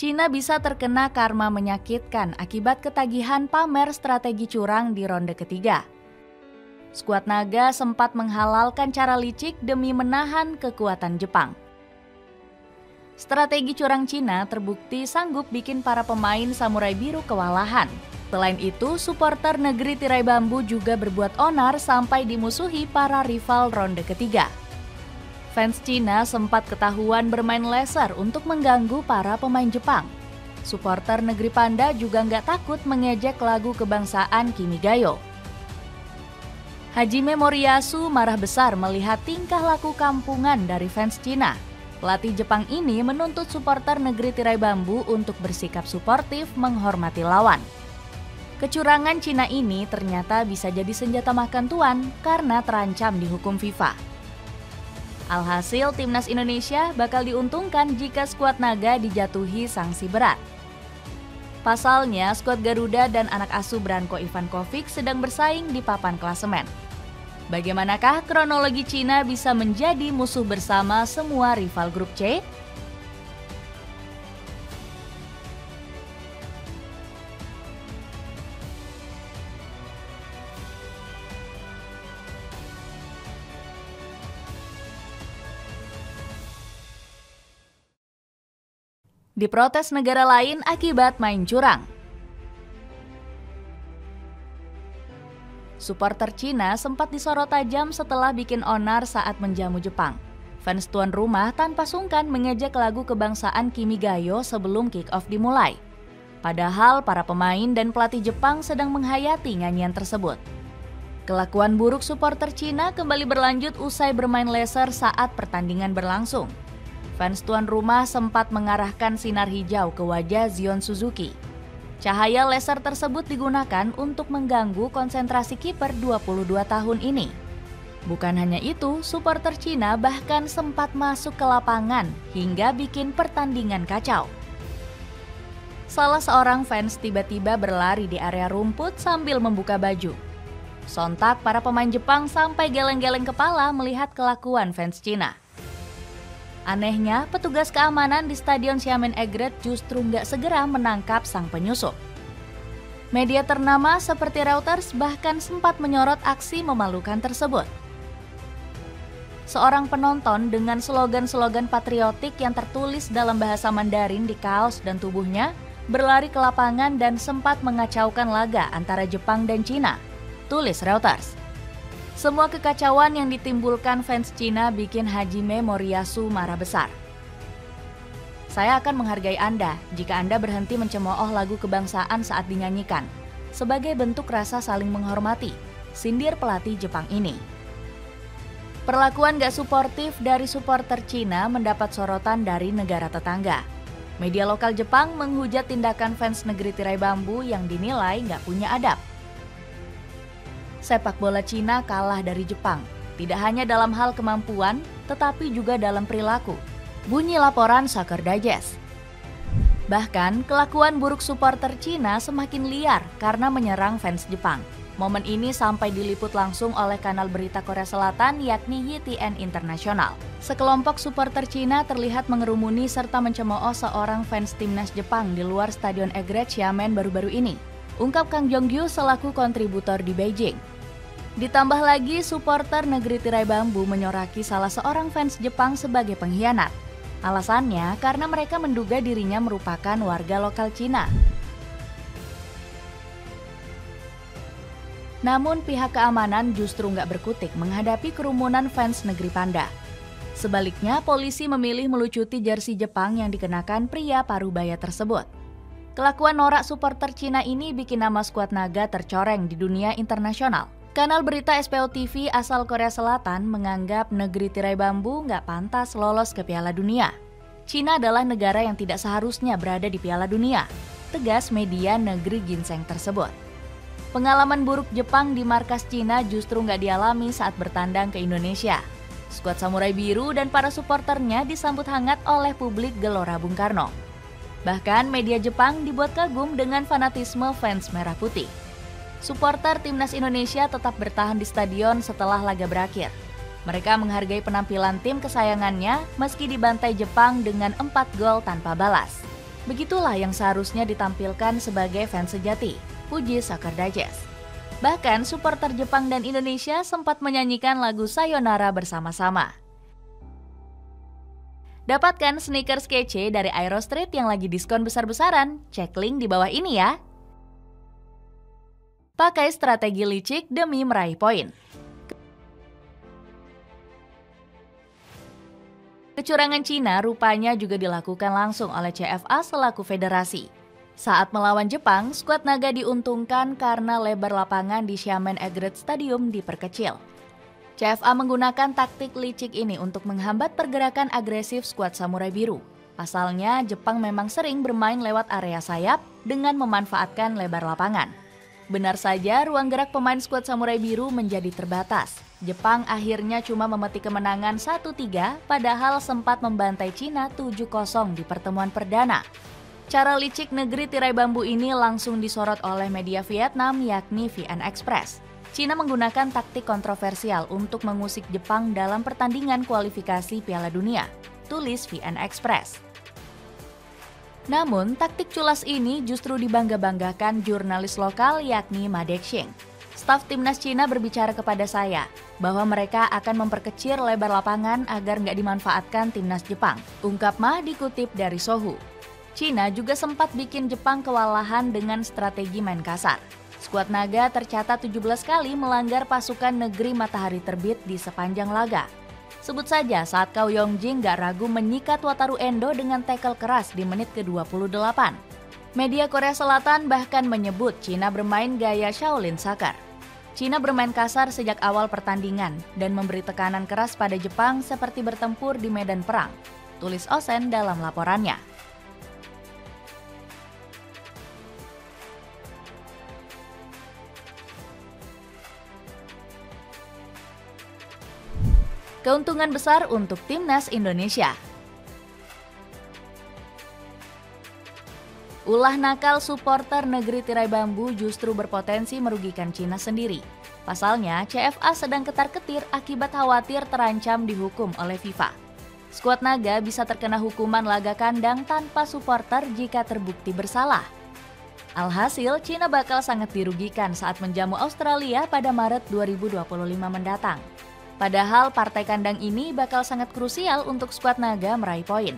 Cina bisa terkena karma menyakitkan akibat ketagihan pamer strategi curang di ronde ketiga. Skuad naga sempat menghalalkan cara licik demi menahan kekuatan Jepang. Strategi curang Cina terbukti sanggup bikin para pemain Samurai Biru kewalahan. Selain itu, supporter negeri tirai bambu juga berbuat onar sampai dimusuhi para rival ronde ketiga. Fans Cina sempat ketahuan bermain laser untuk mengganggu para pemain Jepang. Supporter negeri panda juga nggak takut mengejek lagu kebangsaan Kimi Gayo. Hajime Moriyasu marah besar melihat tingkah laku kampungan dari fans Cina. Pelatih Jepang ini menuntut supporter negeri tirai bambu untuk bersikap suportif menghormati lawan. Kecurangan Cina ini ternyata bisa jadi senjata makan tuan karena terancam dihukum FIFA. Alhasil, timnas Indonesia bakal diuntungkan jika skuad naga dijatuhi sanksi berat. Pasalnya, skuad Garuda dan anak asuh Branko Ivankovic sedang bersaing di papan klasemen. Bagaimanakah kronologi Cina bisa menjadi musuh bersama semua rival grup C? Diprotes negara lain akibat main curang. Supporter Cina sempat disorot tajam setelah bikin onar saat menjamu Jepang. Fans tuan rumah tanpa sungkan mengejek lagu kebangsaan Kimi Gayo sebelum kick-off dimulai. Padahal para pemain dan pelatih Jepang sedang menghayati nyanyian tersebut. Kelakuan buruk supporter Cina kembali berlanjut usai bermain laser saat pertandingan berlangsung. Fans tuan rumah sempat mengarahkan sinar hijau ke wajah Zion Suzuki. Cahaya laser tersebut digunakan untuk mengganggu konsentrasi kiper 22 tahun ini. Bukan hanya itu, supporter Cina bahkan sempat masuk ke lapangan hingga bikin pertandingan kacau. Salah seorang fans tiba-tiba berlari di area rumput sambil membuka baju. Sontak para pemain Jepang sampai geleng-geleng kepala melihat kelakuan fans Cina. Anehnya, petugas keamanan di Stadion Xiamen Egret justru nggak segera menangkap sang penyusup. Media ternama seperti Reuters bahkan sempat menyorot aksi memalukan tersebut. Seorang penonton dengan slogan-slogan patriotik yang tertulis dalam bahasa Mandarin di kaos dan tubuhnya berlari ke lapangan dan sempat mengacaukan laga antara Jepang dan Cina, tulis Reuters. Semua kekacauan yang ditimbulkan fans Cina bikin Hajime Moriyasu marah besar. Saya akan menghargai Anda jika Anda berhenti mencemooh lagu kebangsaan saat dinyanyikan, sebagai bentuk rasa saling menghormati, sindir pelatih Jepang ini. Perlakuan gak suportif dari supporter Cina mendapat sorotan dari negara tetangga. Media lokal Jepang menghujat tindakan fans negeri tirai bambu yang dinilai gak punya adab. Sepak bola Cina kalah dari Jepang, tidak hanya dalam hal kemampuan, tetapi juga dalam perilaku. Bunyi laporan Soccer Digest. Bahkan, kelakuan buruk supporter Cina semakin liar karena menyerang fans Jepang. Momen ini sampai diliput langsung oleh kanal berita Korea Selatan yakni YTN Internasional. Sekelompok supporter Cina terlihat mengerumuni serta mencemooh seorang fans timnas Jepang di luar Stadion Egret Xiamen baru-baru ini, ungkap Kang Jong-gyu selaku kontributor di Beijing. Ditambah lagi, supporter negeri tirai bambu menyoraki salah seorang fans Jepang sebagai pengkhianat. Alasannya karena mereka menduga dirinya merupakan warga lokal Cina. Namun pihak keamanan justru nggak berkutik menghadapi kerumunan fans negeri panda. Sebaliknya, polisi memilih melucuti jersey Jepang yang dikenakan pria parubaya tersebut. Kelakuan norak supporter Cina ini bikin nama skuad naga tercoreng di dunia internasional. Kanal berita SPO TV asal Korea Selatan menganggap negeri tirai bambu nggak pantas lolos ke Piala Dunia. Cina adalah negara yang tidak seharusnya berada di Piala Dunia, tegas media negeri ginseng tersebut. Pengalaman buruk Jepang di markas Cina justru nggak dialami saat bertandang ke Indonesia. Skuad Samurai Biru dan para supporternya disambut hangat oleh publik Gelora Bung Karno. Bahkan media Jepang dibuat kagum dengan fanatisme fans merah putih. Supporter timnas Indonesia tetap bertahan di stadion setelah laga berakhir. Mereka menghargai penampilan tim kesayangannya meski dibantai Jepang dengan 4 gol tanpa balas. Begitulah yang seharusnya ditampilkan sebagai fans sejati, puji Soccer Digest. Bahkan supporter Jepang dan Indonesia sempat menyanyikan lagu Sayonara bersama-sama. Dapatkan sneakers kece dari Aero Street yang lagi diskon besar-besaran. Cek link di bawah ini ya. Pakai strategi licik demi meraih poin. Kecurangan Cina rupanya juga dilakukan langsung oleh CFA selaku federasi. Saat melawan Jepang, skuad naga diuntungkan karena lebar lapangan di Xiamen Egret Stadium diperkecil. CFA menggunakan taktik licik ini untuk menghambat pergerakan agresif skuad Samurai Biru. Pasalnya, Jepang memang sering bermain lewat area sayap dengan memanfaatkan lebar lapangan. Benar saja, ruang gerak pemain skuad Samurai Biru menjadi terbatas. Jepang akhirnya cuma memetik kemenangan 1-3, padahal sempat membantai Cina 7-0 di pertemuan perdana. Cara licik negeri tirai bambu ini langsung disorot oleh media Vietnam yakni VN Express. Cina menggunakan taktik kontroversial untuk mengusik Jepang dalam pertandingan kualifikasi Piala Dunia, tulis VN Express. Namun, taktik culas ini justru dibangga-banggakan jurnalis lokal yakni Ma Dexing. Staf timnas Cina berbicara kepada saya bahwa mereka akan memperkecil lebar lapangan agar nggak dimanfaatkan timnas Jepang, ungkap Ma dikutip dari Sohu. Cina juga sempat bikin Jepang kewalahan dengan strategi main kasar. Skuad naga tercatat 17 kali melanggar pasukan negeri matahari terbit di sepanjang laga. Sebut saja saat Kau Yongjing gak ragu menyikat Wataru Endo dengan tackle keras di menit ke-28. Media Korea Selatan bahkan menyebut Cina bermain gaya Shaolin Soccer. Cina bermain kasar sejak awal pertandingan dan memberi tekanan keras pada Jepang seperti bertempur di medan perang, tulis Osen dalam laporannya. Keuntungan besar untuk timnas Indonesia. Ulah nakal supporter negeri tirai bambu justru berpotensi merugikan Cina sendiri. Pasalnya, CFA sedang ketar-ketir akibat khawatir terancam dihukum oleh FIFA. Skuad naga bisa terkena hukuman laga kandang tanpa supporter jika terbukti bersalah. Alhasil, Cina bakal sangat dirugikan saat menjamu Australia pada Maret 2025 mendatang. Padahal partai kandang ini bakal sangat krusial untuk skuad naga meraih poin.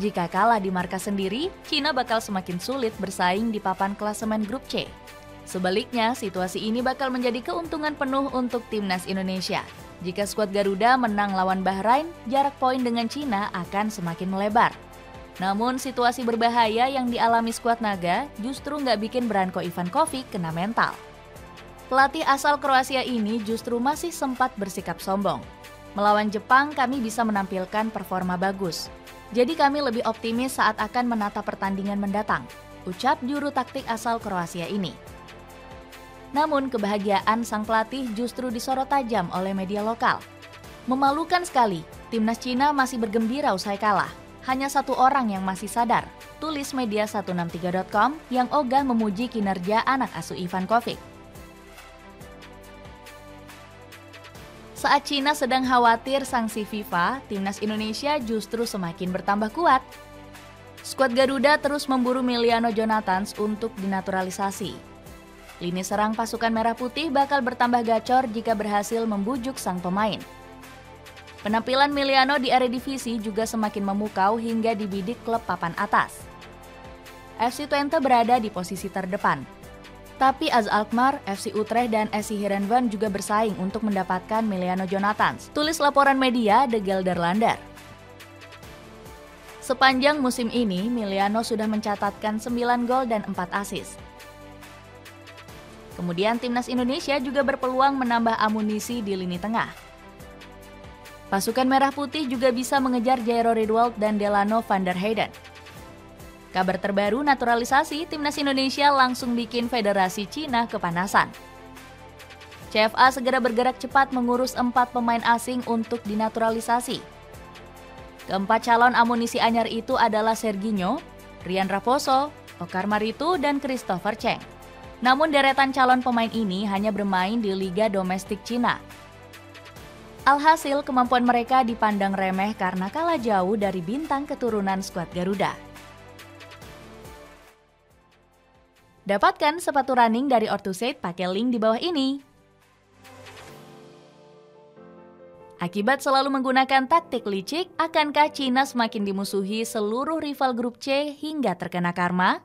Jika kalah di markas sendiri, Cina bakal semakin sulit bersaing di papan klasemen grup C. Sebaliknya, situasi ini bakal menjadi keuntungan penuh untuk timnas Indonesia. Jika skuad Garuda menang lawan Bahrain, jarak poin dengan Cina akan semakin melebar. Namun, situasi berbahaya yang dialami skuad naga justru nggak bikin Branko Ivankovic kena mental. Pelatih asal Kroasia ini justru masih sempat bersikap sombong. Melawan Jepang kami bisa menampilkan performa bagus. Jadi kami lebih optimis saat akan menata pertandingan mendatang, ucap juru taktik asal Kroasia ini. Namun kebahagiaan sang pelatih justru disorot tajam oleh media lokal. Memalukan sekali, timnas Cina masih bergembira usai kalah. Hanya satu orang yang masih sadar, tulis media 163.com yang ogah memuji kinerja anak asuh Ivankovic. Saat Cina sedang khawatir sanksi FIFA, timnas Indonesia justru semakin bertambah kuat. Skuad Garuda terus memburu Miliano Jonathans untuk dinaturalisasi. Lini serang pasukan Merah Putih bakal bertambah gacor jika berhasil membujuk sang pemain. Penampilan Miliano di Eredivisie juga semakin memukau hingga dibidik klub papan atas. FC Twente berada di posisi terdepan. Tapi AZ Alkmaar, FC Utrecht, dan SC Heerenveen juga bersaing untuk mendapatkan Miliano Jonathans, tulis laporan media De Gelderlander. Sepanjang musim ini, Miliano sudah mencatatkan 9 gol dan 4 assist. Kemudian timnas Indonesia juga berpeluang menambah amunisi di lini tengah. Pasukan Merah Putih juga bisa mengejar Jairo Riedwald dan Delano van der Heyden. Kabar terbaru naturalisasi, timnas Indonesia langsung bikin Federasi Cina kepanasan. CFA segera bergerak cepat mengurus 4 pemain asing untuk dinaturalisasi. Keempat calon amunisi anyar itu adalah Serginho, Rian Raposo, Okar Maritu, dan Christopher Cheng. Namun deretan calon pemain ini hanya bermain di Liga Domestik Cina. Alhasil kemampuan mereka dipandang remeh karena kalah jauh dari bintang keturunan skuad Garuda. Dapatkan sepatu running dari Orthosate pakai link di bawah ini. Akibat selalu menggunakan taktik licik, akankah Cina semakin dimusuhi seluruh rival grup C hingga terkena karma?